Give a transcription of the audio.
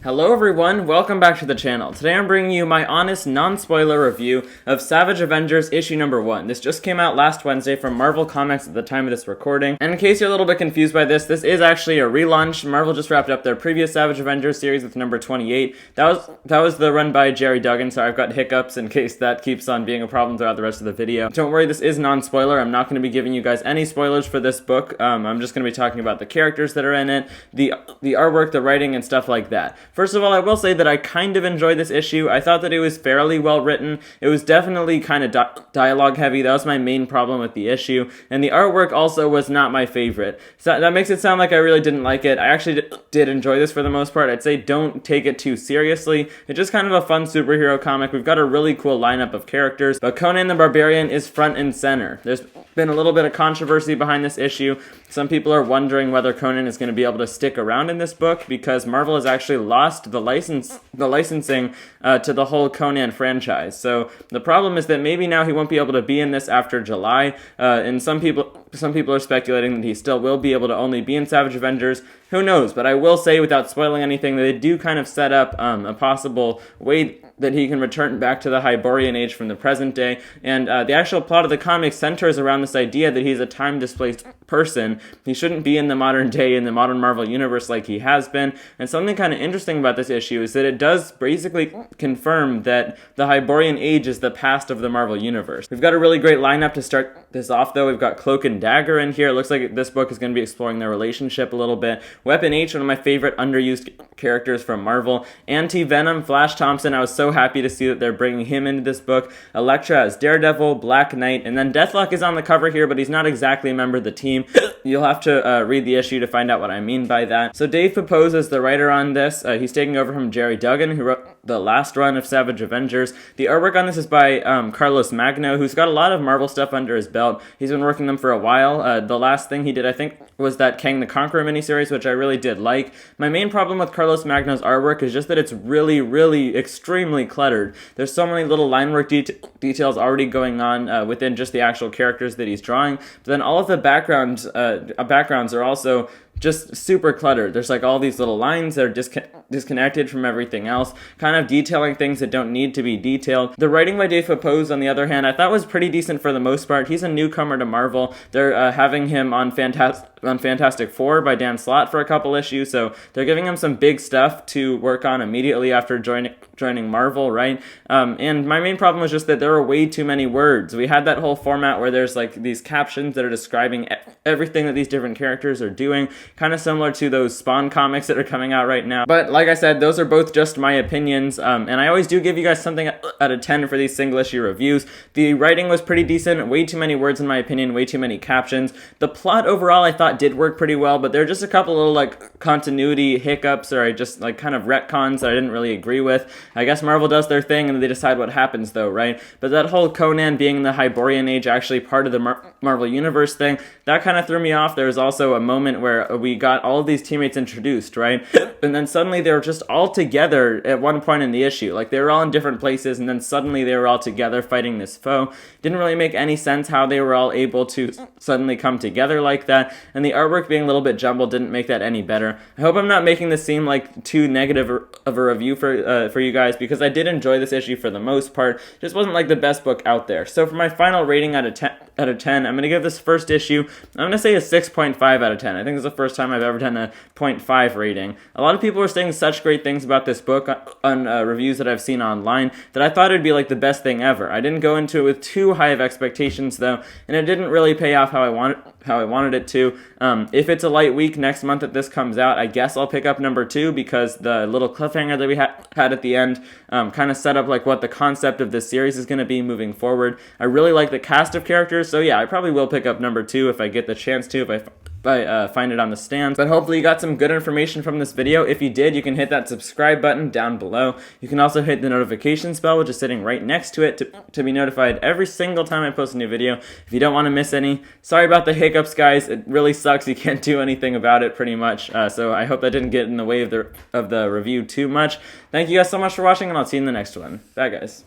Hello everyone, welcome back to the channel. Today I'm bringing you my honest, non-spoiler review of Savage Avengers issue number 1. This just came out last Wednesday from Marvel Comics at the time of this recording. And in case you're a little bit confused by this is actually a relaunch. Marvel just wrapped up their previous Savage Avengers series with number 28. That was the run by Jerry Duggan, so I've got hiccups in case that keeps on being a problem throughout the rest of the video. Don't worry, this is non-spoiler. I'm not going to be giving you guys any spoilers for this book. I'm just going to be talking about the characters that are in it, the artwork, the writing, and stuff like that. First of all, I will say that I kind of enjoyed this issue. I thought that it was fairly well written. It was definitely kind of dialogue heavy. That was my main problem with the issue. And the artwork also was not my favorite. So that makes it sound like I really didn't like it. I actually did enjoy this for the most part. I'd say don't take it too seriously. It's just kind of a fun superhero comic. We've got a really cool lineup of characters, but Conan the Barbarian is front and center. There's been a little bit of controversy behind this issue. Some people are wondering whether Conan is going to be able to stick around in this book because Marvel has actually lost the licensing to the whole Conan franchise. So the problem is that maybe now he won't be able to be in this after July, and some people are speculating that he still will be able to only be in Savage Avengers. Who knows? But I will say, without spoiling anything, that they do kind of set up a possible way that he can return back to the Hyborian age from the present day, and the actual plot of the comic centers around this idea that he's a time-displaced person. He shouldn't be in the modern day, in the modern Marvel universe like he has been, and something kind of interesting about this issue is that it does basically confirm that the Hyborian age is the past of the Marvel universe. We've got a really great lineup to start this off, though. We've got Cloak and Dagger in here. It looks like this book is going to be exploring their relationship a little bit. Weapon H, one of my favorite underused characters from Marvel. Anti-Venom, Flash Thompson. I was so happy to see that they're bringing him into this book. Elektra as Daredevil, Black Knight, and then Deathlock is on the cover here, but he's not exactly a member of the team. You'll have to read the issue to find out what I mean by that. So Dave Pepose is the writer on this. He's taking over from Jerry Duggan, who wrote the last run of Savage Avengers. The artwork on this is by Carlos Magno, who's got a lot of Marvel stuff under his belt. He's been working them for a while. The last thing he did, I think, was that Kang the Conqueror miniseries, which I really did like. My main problem with Carlos Magno's artwork is just that it's really, really extremely cluttered. There's so many little line work details already going on within just the actual characters that he's drawing, but then all of the backgrounds are also just super cluttered. There's like all these little lines that are disconnected from everything else, kind of detailing things that don't need to be detailed. The writing by Dave Pepose, on the other hand, I thought was pretty decent for the most part. He's a newcomer to Marvel. They're having him on Fantastic Four by Dan Slott for a couple issues, so they're giving him some big stuff to work on immediately after joining Marvel, right? And my main problem was just that there are way too many words. We had that whole format where there's like these captions that are describing everything that these different characters are doing, kind of similar to those Spawn comics that are coming out right now. But like I said, those are both just my opinions, and I always do give you guys something out of 10 for these single issue reviews. The writing was pretty decent, way too many words in my opinion, way too many captions. The plot overall I thought did work pretty well, but there are just a couple little like continuity hiccups, or I just like kind of retcons that I didn't really agree with. I guess Marvel does their thing and they decide what happens though, right? But that whole Conan being in the Hyborian age actually part of the Marvel Universe thing, that kind of threw me off. There was also a moment where we got all of these teammates introduced, right? And then suddenly they were just all together at one point in the issue. Like they were all in different places and then suddenly they were all together fighting this foe. Didn't really make any sense how they were all able to suddenly come together like that, and the artwork being a little bit jumbled didn't make that any better. I hope I'm not making this seem like too negative of a review for you guys, because I did enjoy this issue for the most part. Just wasn't like the best book out there. So for my final rating out of 10, I'm going to give this first issue, I'm going to say a 6.5 out of 10. I think it's the first time I've ever done a 0.5 rating. A lot of people were saying such great things about this book on reviews that I've seen online that I thought it would be like the best thing ever. I didn't go into it with too high of expectations though, and it didn't really pay off how I wanted it to. If it's a light week next month that this comes out, I guess I'll pick up number 2, because the little cliffhanger that we had at the end kind of set up like what the concept of this series is going to be moving forward. I really like the cast of characters, so yeah, I probably will pick up number 2 if I get the chance to, if I find it on the stands. But hopefully you got some good information from this video. If you did, you can hit that subscribe button down below. You can also hit the notification bell, which is sitting right next to it, to be notified every single time I post a new video if you don't want to miss any. Sorry about the hiccups, guys. It really sucks. You can't do anything about it pretty much. So I hope that didn't get in the way of the review too much. Thank you guys so much for watching, and I'll see you in the next one. Bye, guys.